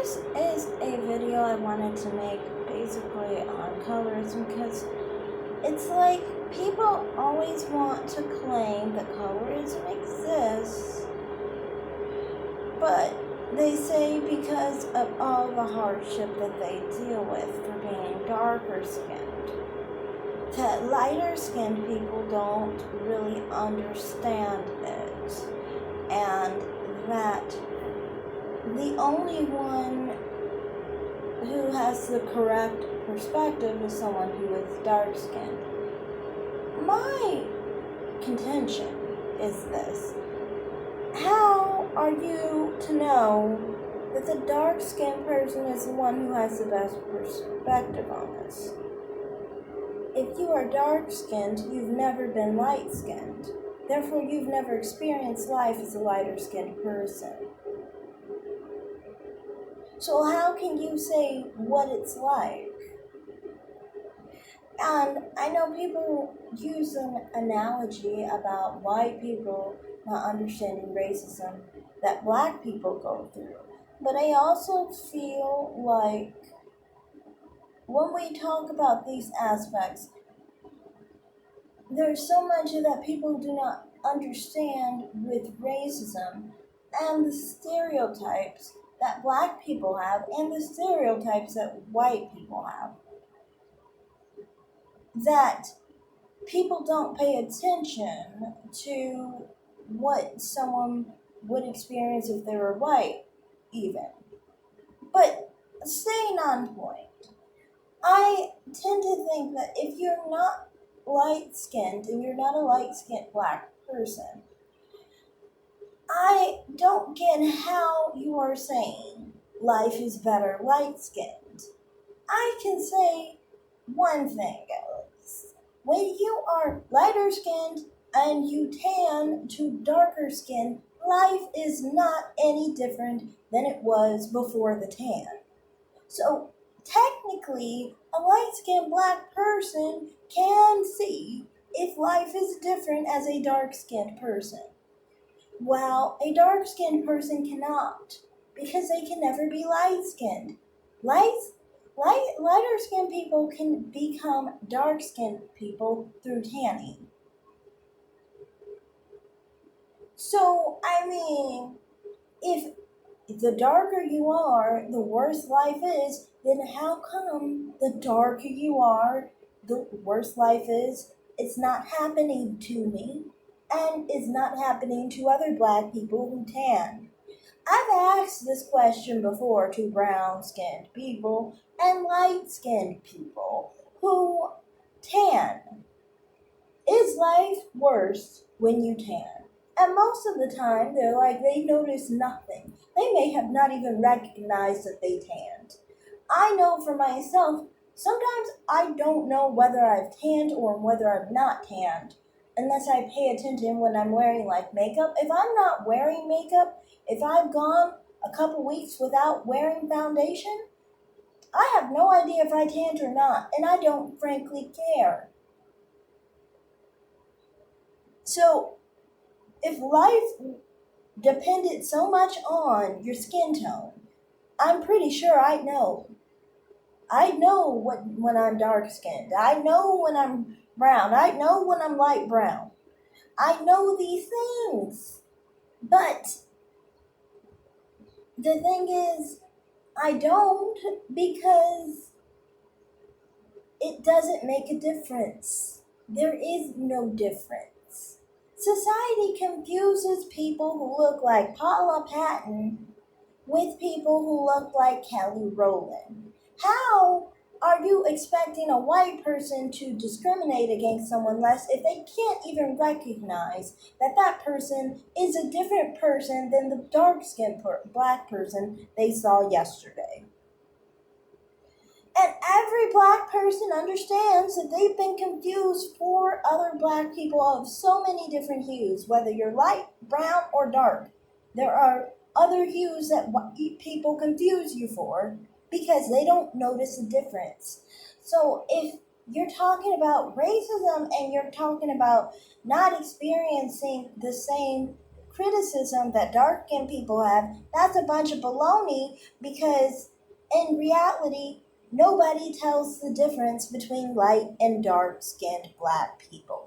This is a video I wanted to make basically on colorism because it's like people always want to claim that colorism exists, but they say because of all the hardship that they deal with for being darker skinned, that lighter skinned people don't really understand it, and that the only one who has the correct perspective is someone who is dark skinned. My contention is this: how are you to know that the dark skinned person is the one who has the best perspective on this? If you are dark skinned, you've never been light skinned. Therefore, you've never experienced life as a lighter skinned person. So how can you say what it's like? And I know people use an analogy about white people not understanding racism that black people go through. But I also feel like when we talk about these aspects, there's so much that people do not understand with racism and the stereotypes that black people have and the stereotypes that white people have, that people don't pay attention to what someone would experience if they were white, even. But staying on point, I tend to think that if you're not light-skinned and you're not a light-skinned black person, I don't get how you are saying life is better light-skinned. I can say one thing, Alex. When you are lighter skinned and you tan to darker skin, life is not any different than it was before the tan. So technically, a light-skinned black person can see if life is different as a dark-skinned person, while a dark-skinned person cannot, because they can never be light-skinned. Lighter-skinned people can become dark-skinned people through tanning. So, I mean, if the darker you are, the worse life is, then how come the darker you are, the worse life is? It's not happening to me, and it's not happening to other black people who tan. I've asked this question before to brown-skinned people and light-skinned people who tan. Is life worse when you tan? And most of the time, they're like, they notice nothing. They may have not even recognized that they tanned. I know for myself, sometimes I don't know whether I've tanned or whether I've not tanned, unless I pay attention when I'm wearing like makeup. If I'm not wearing makeup, if I've gone a couple weeks without wearing foundation, I have no idea if I tanned or not, and I don't frankly care. So, if life depended so much on your skin tone, I'm pretty sure I'd know. I know when I'm dark skinned. I know when I'm brown. I know when I'm light brown. I know these things. But the thing is, I don't, because it doesn't make a difference. There is no difference. Society confuses people who look like Paula Patton with people who look like Kelly Rowland. How are you expecting a white person to discriminate against someone less if they can't even recognize that that person is a different person than the dark-skinned black person they saw yesterday? And every black person understands that they've been confused for other black people of so many different hues, whether you're light, brown, or dark. There are other hues that people confuse you for because they don't notice the difference. So if you're talking about racism and you're talking about not experiencing the same criticism that dark skinned people have, that's a bunch of baloney because in reality, nobody tells the difference between light and dark skinned black people.